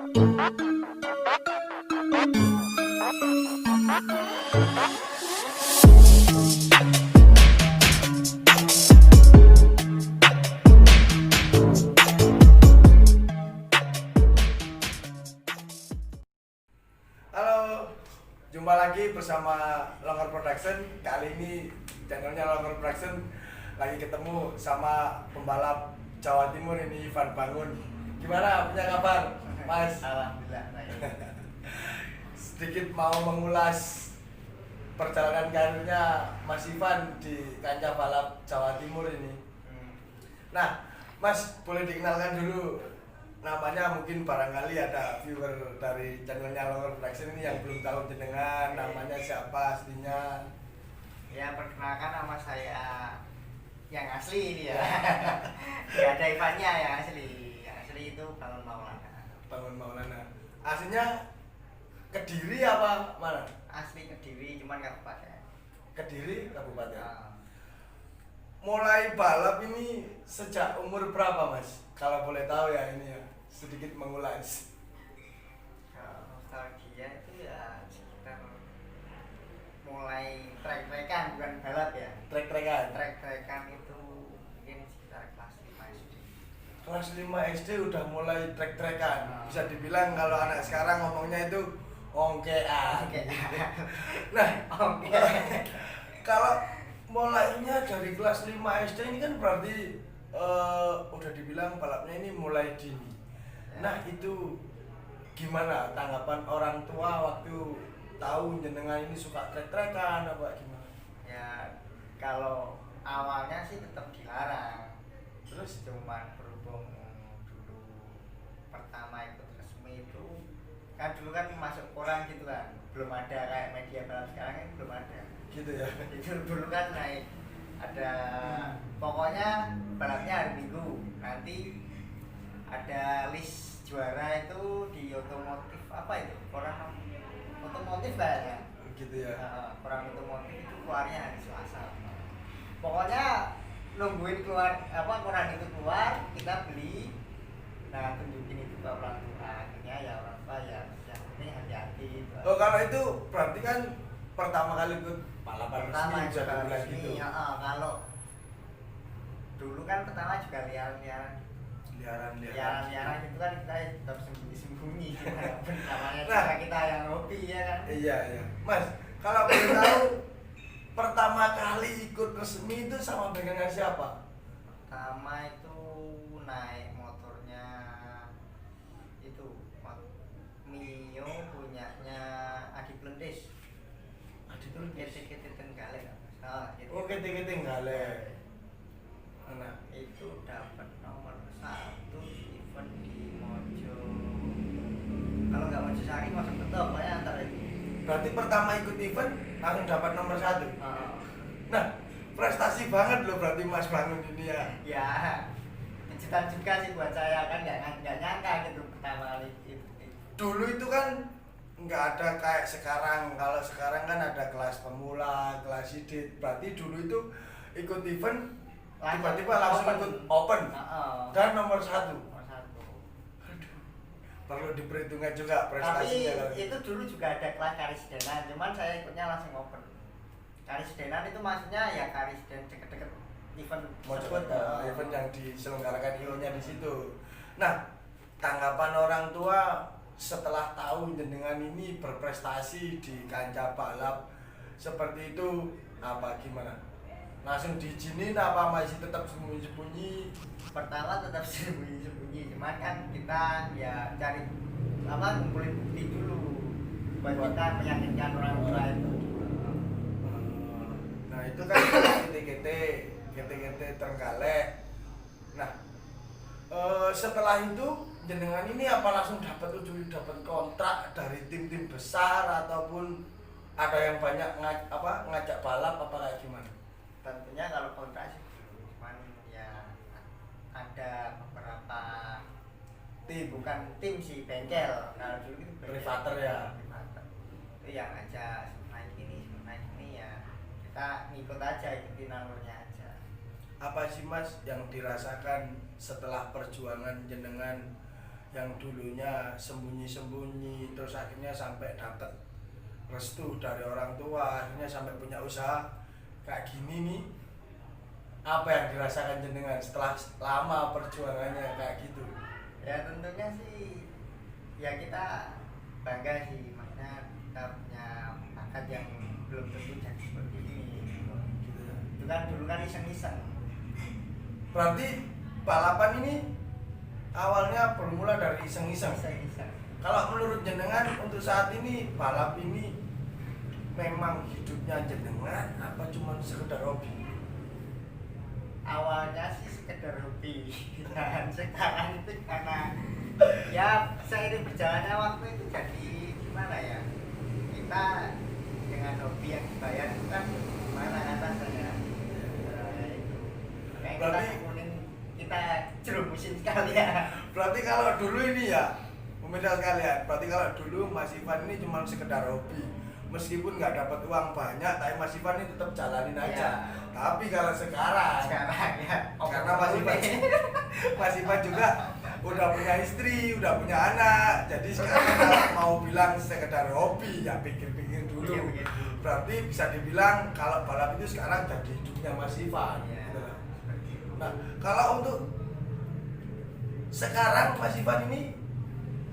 Halo, jumpa lagi bersama Longer Production. Kali ini channelnya Longer Production lagi ketemu sama pembalap Jawa Timur ini, Ivan Bangun. Gimana, punya kabar, Mas? Alhamdulillah baik. Sedikit mau mengulas perjalanan karirnya Mas Ivan di kancah balap Jawa Timur ini. Nah, Mas, boleh dikenalkan dulu namanya, mungkin barangkali ada viewer dari channelnya Longer Production ini yang belum tahu jenengan, namanya siapa aslinya. Ya, perkenalkan nama saya yang asli ini ya. Tidak ada Ivannya yang asli. Yang asli itu Bangun Maulana. Bangun Maulana. Aslinya Kediri apa mana? Asli Kediri, cuman kabupaten. Kediri, kabupaten. Nah, Mulai balap ini sejak umur berapa, Mas? Kalau boleh tahu ya, ini ya, sedikit mengulas. kalau nostalgia itu ya sekitar mulai trek-trekan, bukan balap ya. Trek-trekan. Trek-trekan itu mungkin sekitar kelas 5 SD. Kelas 5 SD udah mulai trek-trekan. Bisa dibilang kalau anak sekarang ngomongnya itu ongkean. Oke. Nah, Oke. kalau mulainya dari kelas 5 SD ini kan berarti udah dibilang balapnya ini mulai dini. Nah, itu gimana tanggapan orang tua waktu tahu jenengan ini suka trek-trekan apa gimana? Ya, kalau awalnya sih tetap dilarang. Terus Cuman berhubung dulu pertama ikut resmi itu kan dulu kan masuk koran gitu kan, belum ada kayak media balap sekarang kan, belum ada gitu ya. itu dulu kan naik ada pokoknya balapnya hari Minggu, nanti ada list juara itu di otomotif apa itu, koran otomotif kayaknya Gitu ya. koran otomotif itu keluarnya hari Selasa. Pokoknya nungguin keluar apa koran itu keluar, kita beli, nah tunjukin itu ke orang tua. Akhirnya ya orang tua ya ini hati-hati gitu. Oh, kalau itu berarti kan pertama kali ikut balapan Pertama resmi, bisa juga dibilang resmi, gitu. ya, kalau dulu kan pertama juga liaran-liaran Liaran-liaran. itu kan kita terus sembunyi-sembunyi namanya Nah, cara kita yang hobi ya kan. Iya, iya. Mas, kalau boleh tahu pertama kali ikut resmi itu sama dengan siapa? Pertama itu naik motornya itu Mio punyanya Adi Plentis. Adi Plentis. KT Tenggalek. Salah gitu. Oh, keting-keting Galek. Nah, Itu dapat nomor 1 event di Mojo. Kalau nggak Mojo Sari, Mojo Betul, pokoknya antara itu. berarti pertama ikut event langsung dapat nomor 1. Heeh. Nah, prestasi banget loh berarti Mas Bangun ini ya. Ya, kejutan juga sih buat saya kan, nggak nyangka gitu pertama kali itu. Dulu itu kan nggak ada kayak sekarang. Kalau sekarang kan ada kelas pemula, kelas sidit. Berarti dulu itu ikut event tiba-tiba langsung ikut open dan nomor 1. Nomor 1. Perlu diperhitungkan juga Tapi prestasinya. Kalau itu dulu juga ada kelas Karisdenan, cuman saya ikutnya langsung open. Karisdenan itu maksudnya ya Karisden deket-deket event mau tersebut. coba event yang diselenggarakan IO-nya di situ. Nah, tanggapan orang tua setelah tahu jenengan ini berprestasi di kancah balap seperti itu apa gimana? Langsung diizinin apa masih tetap sembunyi-sembunyi? Pertama tetap sembunyi-sembunyi, cuman kan kita ya cari apa, ngumpulin bukti dulu buat kita meyakinkan orang tua itu. Nah, itu kan GT Trenggalek. Nah, setelah itu jenengan ini apa langsung dapat kontrak dari tim-tim besar ataupun ada yang banyak ngajak balap apa kayak gimana? Tentunya kalau kontrak sih belum, cuman ya ada beberapa Tim. bukan tim sih, bengkel. Kalau dulu itu bengkel. Privater ya? Privater. Itu yang aja naik ini ya kita ngikut aja, ikutin alurnya aja. Apa sih Mas yang dirasakan setelah perjuangan jenengan yang dulunya sembunyi-sembunyi terus akhirnya sampai dapat restu dari orang tua, akhirnya sampai punya usaha kayak gini nih, apa yang dirasakan jenengan setelah lama perjuangannya kayak gitu? Ya tentunya sih ya kita bangga sih, maksudnya kita punya bakat yang belum tentu jadi seperti ini gitu. Gitu ya. Itu kan dulu kan iseng-iseng. Berarti balapan ini awalnya bermula dari iseng-iseng. Iseng-iseng. Kalau menurut jenengan untuk saat ini balap ini memang hidupnya jenengan apa cuma sekedar hobi? Awalnya sih sekedar hobi dan sekarang itu karena ya seiring berjalannya waktu itu jadi gimana ya, kita dengan hobi yang dibayar itu kan gimana atasannya. Itu kayak kita Berarti- sekunin, kita jerumusin sekali ya. Berarti kalau dulu ini ya, pemirsa sekalian, berarti kalau dulu Mas Ivan ini cuma sekedar hobi. Meskipun nggak dapat uang banyak, tapi Mas Ivan ini tetap jalanin aja. Iya. Tapi kalau sekarang Ya karena Mas Ivan juga udah punya istri, udah punya anak, jadi sekarang kalau mau bilang sekedar hobi ya pikir-pikir dulu. Pikir-pikir dulu. Berarti bisa dibilang kalau balap itu sekarang jadi hidupnya Mas Ivan. Iya. Gitu lah. Nah, kalau untuk sekarang Mas Ivan ini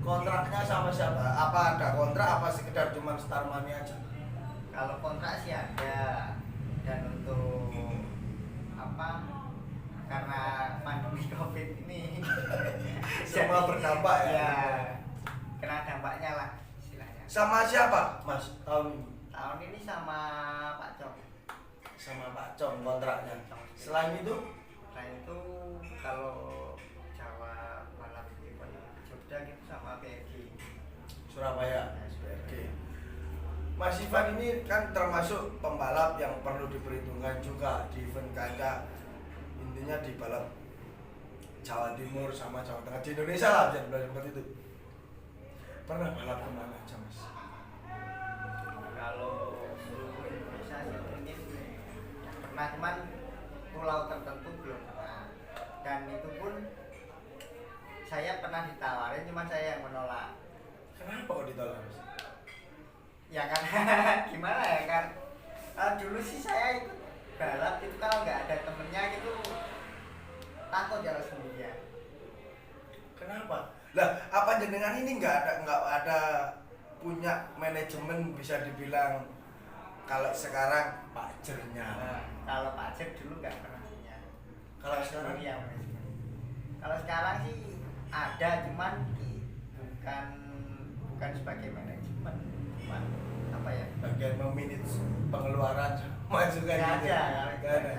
kontraknya sama siapa? Apa ada kontrak apa sekedar cuma star money aja? Kalau kontrak sih ada, dan untuk apa, karena pandemi COVID ini Semua berdampak ya? ya kena dampaknya lah istilahnya. Sama siapa Mas tahun ini? Tahun ini sama Pak Cok. Sama Pak Cong kontraknya. Selain itu Selain itu kalau Jawa balap event Jogja gitu sama PRG. Surabaya. Oke. Mas Ivan ini kan termasuk pembalap yang perlu diperhitungkan juga di event kaca, intinya di balap Jawa Timur sama Jawa Tengah, di Indonesia lah bisa dibilang seperti itu. Pernah balap kemana aja Mas? Kalau seluruh Indonesia sih mungkin pernah, cuman pulau tertentu belum pernah. Dan itu pun saya pernah ditawarin, cuman saya yang menolak. Kenapa kok ditolak Mas? Ya karena gimana ya kan, dulu sih saya ikut balap itu kalau nggak ada temennya gitu takut jalan sendirian. Kenapa? Lah, apa jenengan ini nggak ada punya manajemen bisa dibilang kalau sekarang Pak Jernya. Nah, kalau Pak Cep dulu nggak pernah punya. Kalau sekarang Iya, manajemen. Kalau sekarang sih ada, cuman bukan sebagai manajemen, cuman apa ya? bagian memanage pengeluaran masukan Nggak gitu. ada, Nggak ada.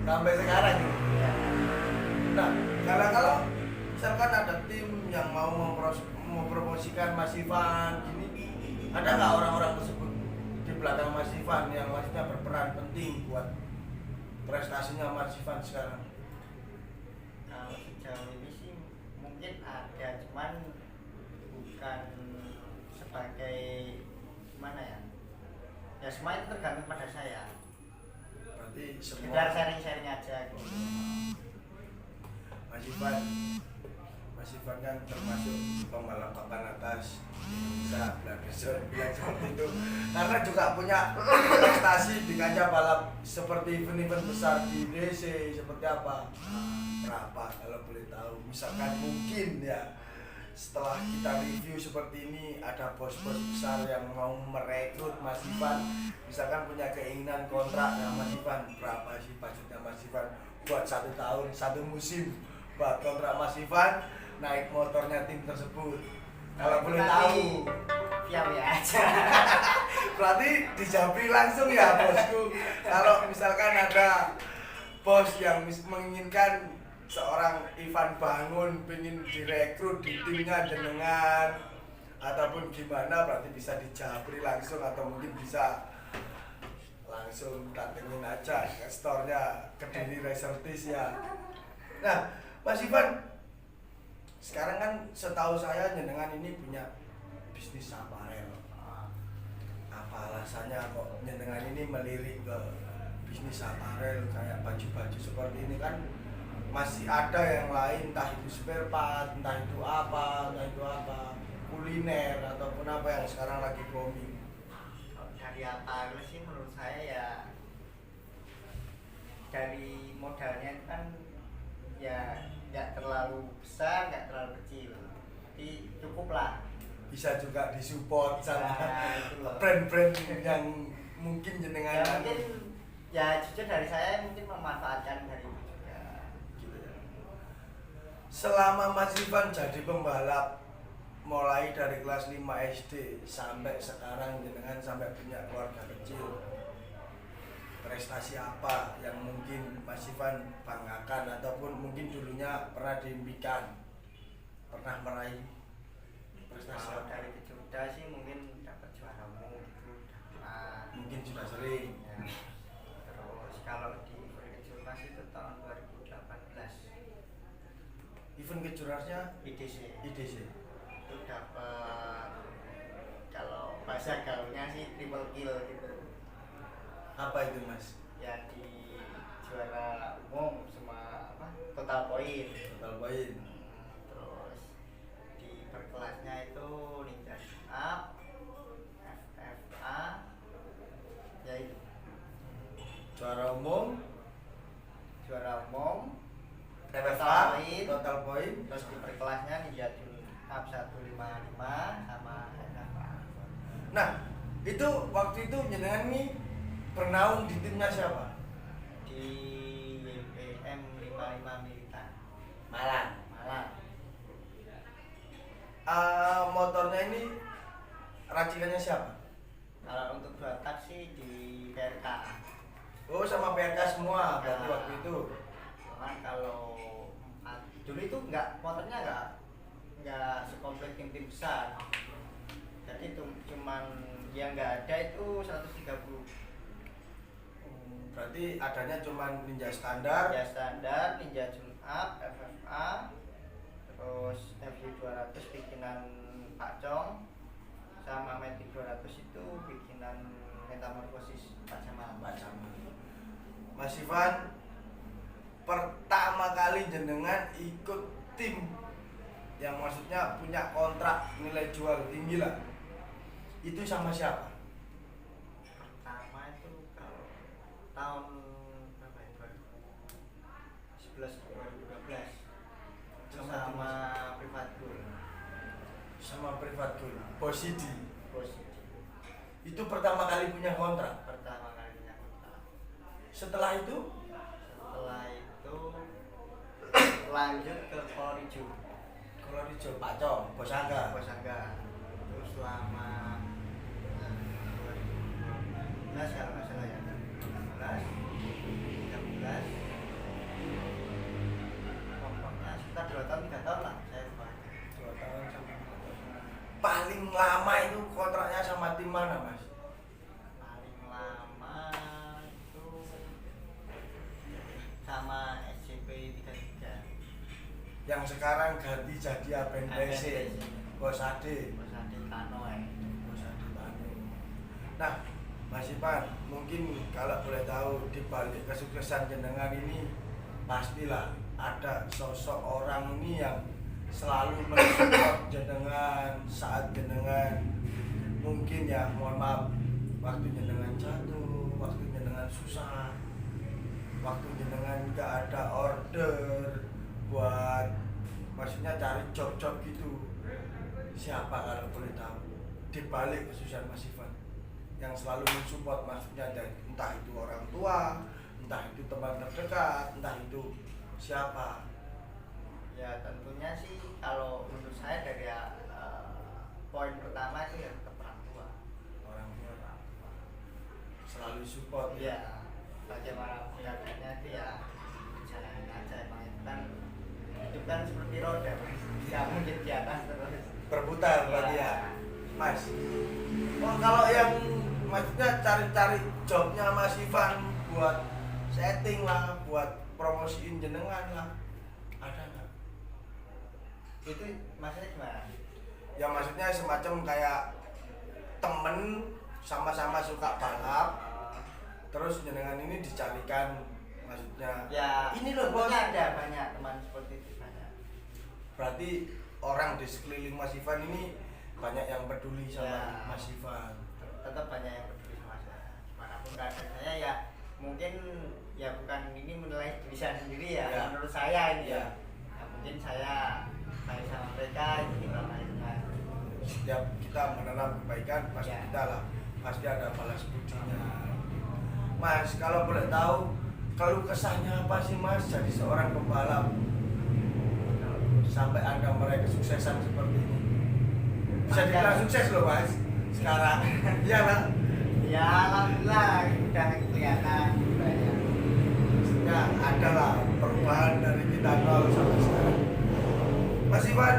Sampai sekarang gitu. Ya. Nah, kalau misalkan ada tim yang mau mempromosikan Mas Ivan gini, ada nggak orang-orang tersebut di belakang Mas Ivan yang maksudnya berperan penting buat prestasinya Mas Ivan sekarang? Kalau sejauh ini sih mungkin ada, cuman bukan sebagai gimana ya? Ya semua itu tergantung pada saya. Berarti Sekedar semua sharing-sharing aja gitu. Mas Ivan kan termasuk pembalap papan atas bisa bilang seperti itu karena juga punya prestasi di kancah balap seperti event-event besar di DC seperti apa, berapa kalau boleh tahu? Misalkan mungkin ya setelah kita review seperti ini ada bos-bos besar yang mau merekrut Mas Ivan, misalkan punya keinginan kontrak dengan Mas Ivan, berapa sih budgetnya Mas Ivan buat 1 tahun 1 musim buat kontrak Mas Ivan naik motornya tim tersebut? Kalau boleh tahu. Via WA aja. Berarti dijawab langsung ya bosku. Kalau misalkan ada bos yang menginginkan seorang Ivan Bangun pengen direkrut di timnya jenengan ataupun gimana, berarti bisa dijabri langsung atau mungkin bisa langsung datengin aja ke store-nya Kediri Resertis ya. Nah, Mas Ivan, sekarang kan setahu saya jenengan ini punya bisnis aparel. Apa alasannya kok jenengan ini melirik ke bisnis aparel kayak baju-baju seperti ini? Kan masih ada yang lain, entah itu spare part, entah itu apa, kuliner ataupun apa yang sekarang lagi booming? Kalau dari apa sih menurut saya ya dari modalnya itu kan ya nggak terlalu besar, nggak terlalu kecil, tapi cukup lah. Bisa juga disupport sama Nah, itu loh. brand-brand yang mungkin Ya jenengan mungkin ya jujur dari saya mungkin memanfaatkan dari itu juga. gitu ya. Selama Mas Ivan jadi pembalap mulai dari kelas 5 SD sampai sekarang jenengan sampai punya keluarga kecil, prestasi apa yang mungkin Mas Ivan banggakan ataupun mungkin dulunya pernah diimpikan, pernah meraih prestasi Kalau apa? dari kecil udah sih mungkin dapat juara umum gitu udah. Mungkin sudah sering. Ya. Terus kalau di event kejurnas itu tahun 2018 Event kejurnasnya IDC IDC. itu dapat, kalau bahasa gaulnya sih triple kill gitu. Apa itu Mas? Ya di juara umum sama apa total poin. Total poin. Terus di berkelasnya itu Ninja Up, FFA, ya itu Juara umum, juara umum, FFA, poin. total poin. Terus di berkelasnya Ninja Tune Up 155 sama FFA. Nah, itu waktu itu jenengan nih bernaung di timnya siapa? Di YPM 55 Militan Malang. Malang. Motornya ini racikannya siapa? Kalau untuk dua tak sih di PRK. Oh, sama PRK semua berarti Nah. waktu itu. Cuman kalau dulu itu motornya nggak sekomplit tim-tim besar. Jadi itu cuman yang nggak ada itu 130. Berarti adanya cuma Ninja standar. Ninja standar, Ninja Tune Up, FFA, terus FU200 bikinan Pak Cong, sama Matic 200 itu bikinan Metamorphosis Pak Jamal. Mas Ivan, pertama kali jenengan ikut tim yang maksudnya punya kontrak nilai jual tinggi lah, itu sama siapa? Pertama itu kalau tahun berapa ya? 2011 2012 itu sama Privat Goal. Sama Privatgold, Posidi. Posisi Itu pertama kali punya kontrak. pertama kalinya kontak. Setelah itu Setelah itu lanjut ke Polrijo. kalau di Pak Cong, Bos Angga. Bosangga itu selama 2012 kalau nggak salah ya, 2012 13 pokoknya sekitar 2 tahun 3 tahun lah saya lupa. 2 tahun sama. Paling lama itu kontraknya sama tim mana, Mas? Paling lama itu sama SCP 33 Yang sekarang ganti jadi Aben Racing, Bos Ade. Bos Ade Kano ya. Bos Ade Tanu. Nah, Mas Ivan, mungkin kalau boleh tahu di balik kesuksesan jenengan ini pastilah ada sosok orang ini yang selalu mensupport jenengan saat jenengan mungkin ya mohon maaf waktu jenengan jatuh, waktu jenengan susah, waktu jenengan nggak ada order buat maksudnya cari job-job gitu, siapa kalau boleh tahu di balik kesuksesan Mas Ivan yang selalu mensupport, maksudnya entah itu orang tua, entah itu teman terdekat, entah itu siapa? Ya tentunya sih kalau menurut saya dari poin pertama itu ya tetap orang tua. Orang tua selalu support ya. Ya bagaimana keadaannya itu ya jalanin aja, emang itu kan hidup kan seperti roda mas, nggak mungkin di atas terus. Berputar berarti ya, Mas. Oh, kalau yang maksudnya cari-cari jobnya Mas Ivan buat setting lah, buat promosiin jenengan lah, ada nggak? Itu maksudnya gimana? Ya maksudnya semacam kayak temen sama-sama suka balap, terus jenengan ini dicarikan maksudnya Ya ini loh bos, tentunya ada banyak teman seperti itu banyak. berarti orang di sekeliling Mas Ivan ini banyak yang peduli sama Ya. Mas Ivan. Tetap banyak yang peduli sama saya. Manapun keadaan saya ya mungkin ya bukan ini menilai diri saya sendiri ya. Ya. Menurut saya ini Ya. ya mungkin saya baik sama mereka ini lainnya. Setiap kita menanam kebaikan pasti Ya. kita lah, pasti ada balas budinya. Mas, kalau boleh tahu, kalau kesahnya apa sih Mas jadi seorang pembalap sampai Anda meraih kesuksesan seperti ini? Bisa dibilang sukses loh Mas sekarang. Iya Pak. Ya alhamdulillah udah kelihatan banyak. Ya ada lah perubahan dari kita nol sampai sekarang. Mas Ivan,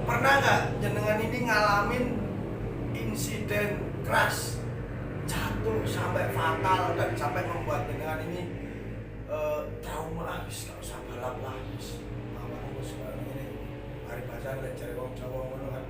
pernah nggak jenengan ini ngalamin insiden crash jatuh sampai fatal dan sampai membuat jenengan ini trauma, habis nggak usah balap lah, habis apa sekarang ini hari bahasa nggak cari wong Jawa ngono kan,